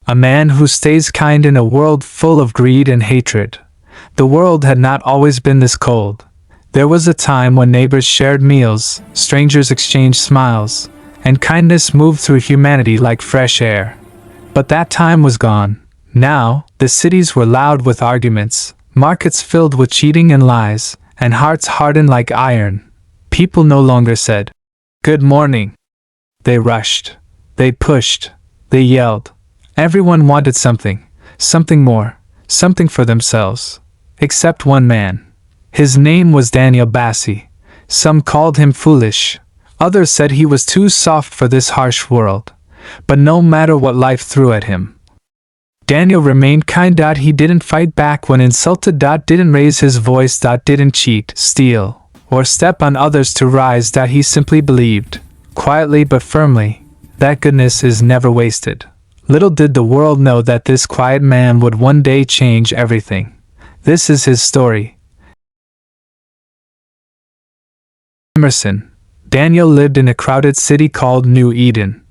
A man who stays kind in a world full of greed and hatred. The world had not always been this cold. There was a time when neighbors shared meals, strangers exchanged smiles, and kindness moved through humanity like fresh air. But that time was gone. Now, the cities were loud with arguments, markets filled with cheating and lies, and hearts hardened like iron. People no longer said, "Good morning." They rushed. They pushed. They yelled. Everyone wanted something more, something for themselves. Except one man. His name was Daniel Bassey. Some called him foolish. Others said he was too soft for this harsh world. But no matter what life threw at him, Daniel remained kind. He didn't fight back when insulted. Didn't raise his voice. Didn't cheat, steal, or step on others to rise. He simply believed, quietly but firmly, that goodness is never wasted. Little did the world know that this quiet man would one day change everything. This is his story. Emerson. Daniel lived in a crowded city called New Eden.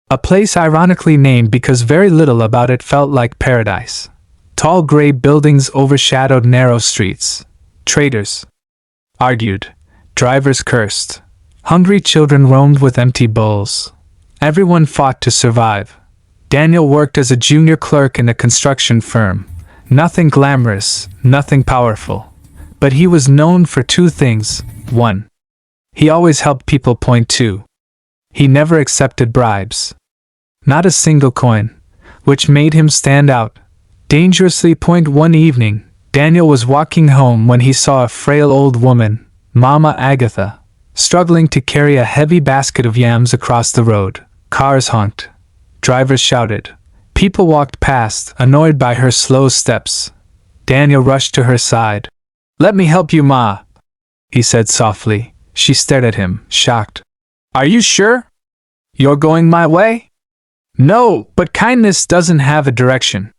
A place ironically named because very little about it felt like paradise. Tall gray buildings overshadowed narrow streets. Traders argued. Drivers cursed. Hungry children roamed with empty bowls. Everyone fought to survive. Daniel worked as a junior clerk in a construction firm. Nothing glamorous, nothing powerful. But he was known for two things. 1. He always helped people. 2. He never accepted bribes. Not a single coin, which made him stand out. Dangerously. 1 evening, Daniel was walking home when he saw a frail old woman, Mama Agatha, struggling to carry a heavy basket of yams across the road. Cars honked. Drivers shouted. People walked past, annoyed by her slow steps. Daniel rushed to her side. "Let me help you, Ma," he said softly. She stared at him, shocked. "Are you sure? You're going my way?" "No, but kindness doesn't have a direction."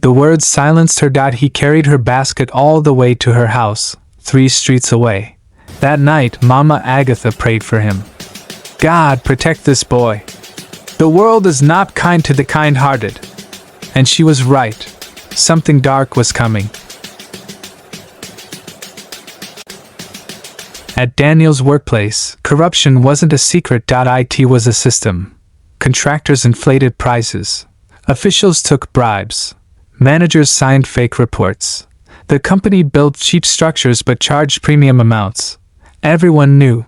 The words silenced her. He carried her basket all the way to her house, 3 streets away. That night, Mama Agatha prayed for him. "God, protect this boy. The world is not kind to the kind-hearted." And she was right. Something dark was coming. At Daniel's workplace, corruption wasn't a secret. It was a system. Contractors inflated prices. Officials took bribes. Managers signed fake reports. The company built cheap structures but charged premium amounts. Everyone knew.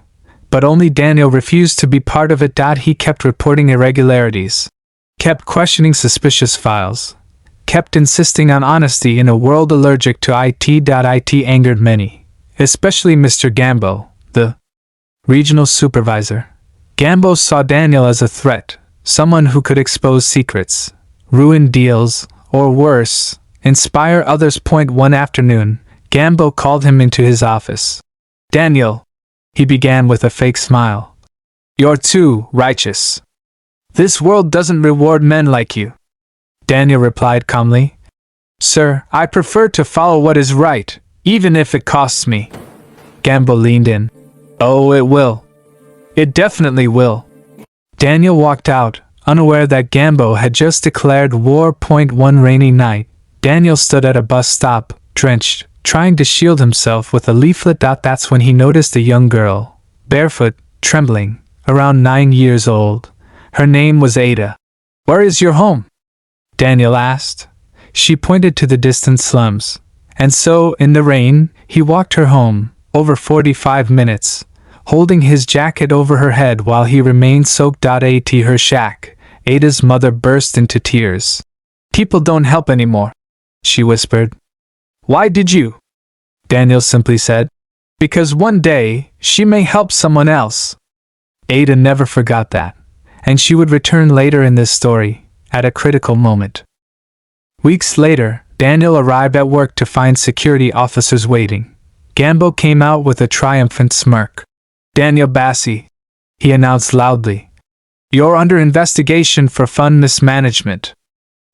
But only Daniel refused to be part of it. He kept reporting irregularities. Kept questioning suspicious files. Kept insisting on honesty in a world allergic to it. It angered many. Especially Mr. Gambo, the regional supervisor. Gambo saw Daniel as a threat, someone who could expose secrets, ruin deals, or worse, inspire others. 1 afternoon, Gambo called him into his office. "Daniel," he began with a fake smile, "you're too righteous. This world doesn't reward men like you." Daniel replied calmly, "Sir, I prefer to follow what is right, even if it costs me." Gambo leaned in. "Oh, it will. It definitely will." Daniel walked out, unaware that Gambo had just declared war. 1 rainy night, Daniel stood at a bus stop, drenched, trying to shield himself with a leaflet. That's when he noticed a young girl, barefoot, trembling, around 9 years old. Her name was Ada. "Where is your home?" Daniel asked. She pointed to the distant slums. And so, in the rain, he walked her home, over 45 minutes, holding his jacket over her head while he remained soaked. At her shack, Ada's mother burst into tears. "People don't help anymore," she whispered. "Why did you?" Daniel simply said, "Because one day, she may help someone else." Ada never forgot that, and she would return later in this story, at a critical moment. Weeks later, Daniel arrived at work to find security officers waiting. Gambo came out with a triumphant smirk. "Daniel Bassey," he announced loudly. "You're under investigation for fund mismanagement."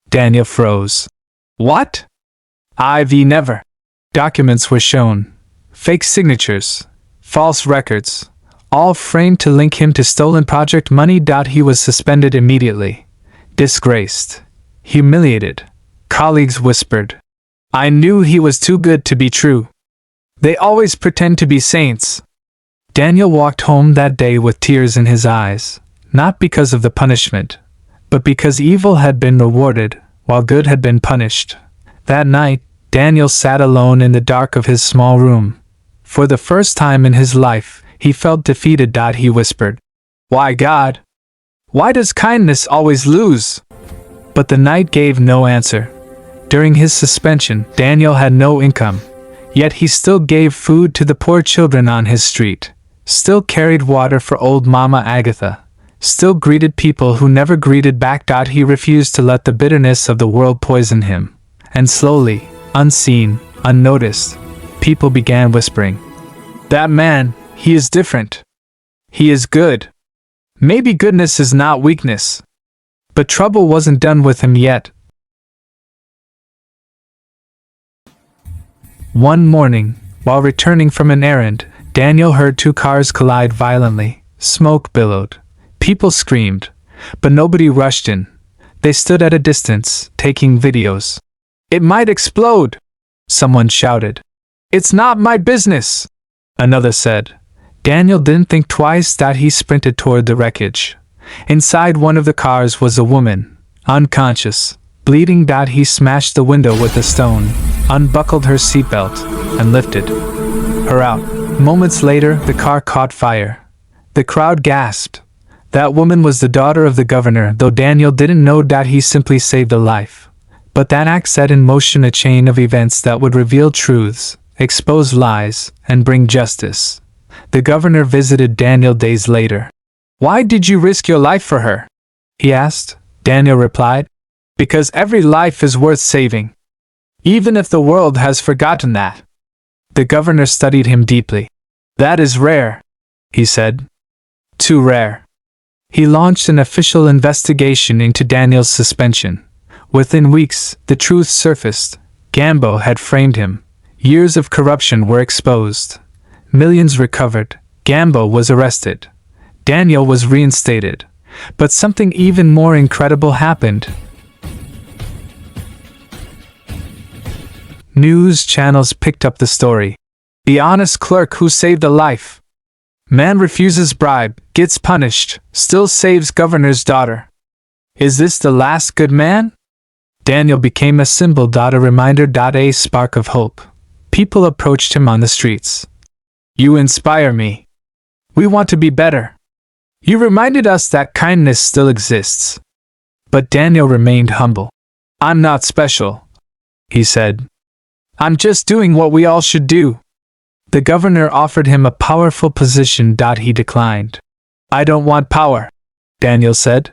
Daniel froze. "What?" "I've never." Documents were shown. Fake signatures. False records. All framed to link him to stolen project money. He was suspended immediately. Disgraced. humiliated. Colleagues whispered, "I knew he was too good to be true. They always pretend to be saints." Daniel walked home that day with tears in his eyes, not because of the punishment, but because evil had been rewarded while good had been punished. That night, Daniel sat alone in the dark of his small room. For the first time in his life, he felt defeated. He whispered, "Why, God? Why does kindness always lose?" But the night gave no answer. During his suspension, Daniel had no income, yet he still gave food to the poor children on his street, still carried water for old Mama Agatha, still greeted people who never greeted back. He refused to let the bitterness of the world poison him. And slowly, unseen, unnoticed, people began whispering, "That man, he is different. He is good. Maybe goodness is not weakness." But trouble wasn't done with him yet. One morning, while returning from an errand, Daniel heard two cars collide violently. Smoke billowed. People screamed, but nobody rushed in. They stood at a distance, taking videos. "It might explode," someone shouted. "It's not my business," another said. Daniel didn't think twice. He sprinted toward the wreckage. Inside one of the cars was a woman, unconscious, bleeding. He smashed the window with a stone, unbuckled her seatbelt, and lifted her out. Moments later, the car caught fire. The crowd gasped. That woman was the daughter of the governor, though Daniel didn't know that he simply saved a life. But that act set in motion a chain of events that would reveal truths, expose lies, and bring justice. The governor visited Daniel days later. "Why did you risk your life for her?" he asked. Daniel replied, "Because every life is worth saving, even if the world has forgotten that." The governor studied him deeply. "That is rare," he said. "Too rare." He launched an official investigation into Daniel's suspension. Within weeks, the truth surfaced. Gambo had framed him. Years of corruption were exposed. Millions recovered. Gambo was arrested. Daniel was reinstated. But something even more incredible happened. News channels picked up the story. The honest clerk who saved a life. Man refuses bribe, gets punished, still saves governor's daughter. Is this the last good man? Daniel became a symbol. A reminder. A spark of hope. People approached him on the streets. "You inspire me. We want to be better. You reminded us that kindness still exists." But Daniel remained humble. "I'm not special," he said. "I'm just doing what we all should do." The governor offered him a powerful position. He declined. "I don't want power," Daniel said.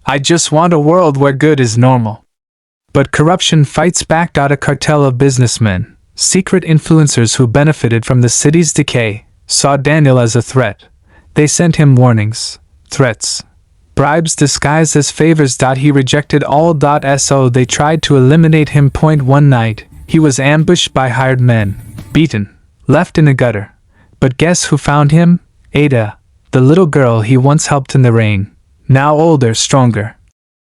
"I just want a world where good is normal." But corruption fights back. A cartel of businessmen, secret influencers who benefited from the city's decay, saw Daniel as a threat. They sent him warnings, threats, bribes disguised as favors. He rejected all. So they tried to eliminate him. One night, he was ambushed by hired men, beaten, left in a gutter. But guess who found him? Ada, the little girl he once helped in the rain. Now older, stronger,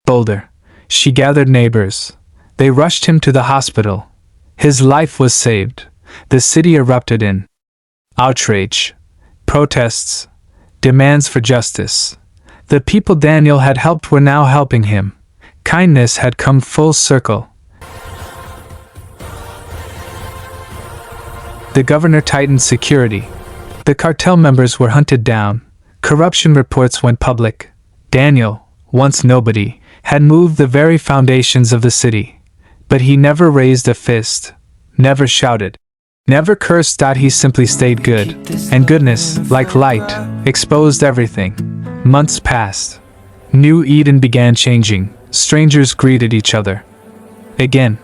bolder. She gathered neighbors. They rushed him to the hospital. His life was saved. The city erupted in outrage, protests, demands for justice. The people Daniel had helped were now helping him. Kindness had come full circle. The governor tightened security. The cartel members were hunted down. Corruption reports went public. Daniel, once nobody, had moved the very foundations of the city. But he never raised a fist, never shouted, never cursed. He simply stayed good. And goodness, like light, exposed everything. Months passed. New Eden began changing. Strangers greeted each other. Again,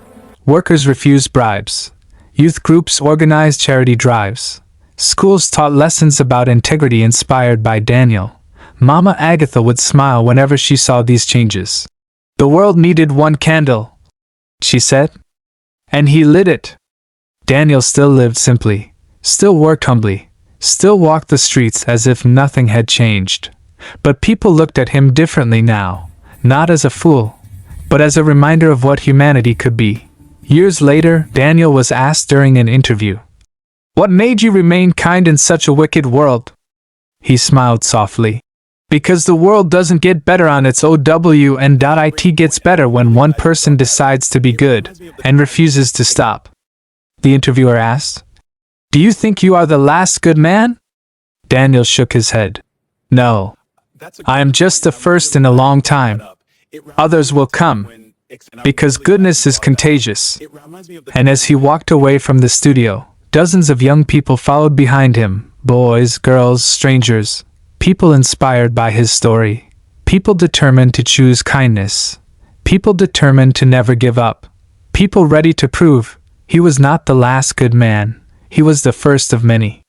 workers refused bribes. Youth groups organized charity drives. Schools taught lessons about integrity inspired by Daniel. Mama Agatha would smile whenever she saw these changes. "The world needed one candle," she said. And he lit it. Daniel still lived simply, still worked humbly, still walked the streets as if nothing had changed. But people looked at him differently now, not as a fool, but as a reminder of what humanity could be. Years later, Daniel was asked during an interview, "What made you remain kind in such a wicked world?" He smiled softly. "Because the world doesn't get better on its own, and it gets better when one person decides to be good and refuses to stop." The interviewer asked, "Do you think you are the last good man?" Daniel shook his head. "No. I am just the first in a long time. Others will come, because goodness is contagious." And as he walked away from the studio, dozens of young people followed behind him, boys, girls, strangers, people inspired by his story, people determined to choose kindness, people determined to never give up, people ready to prove he was not the last good man, he was the first of many.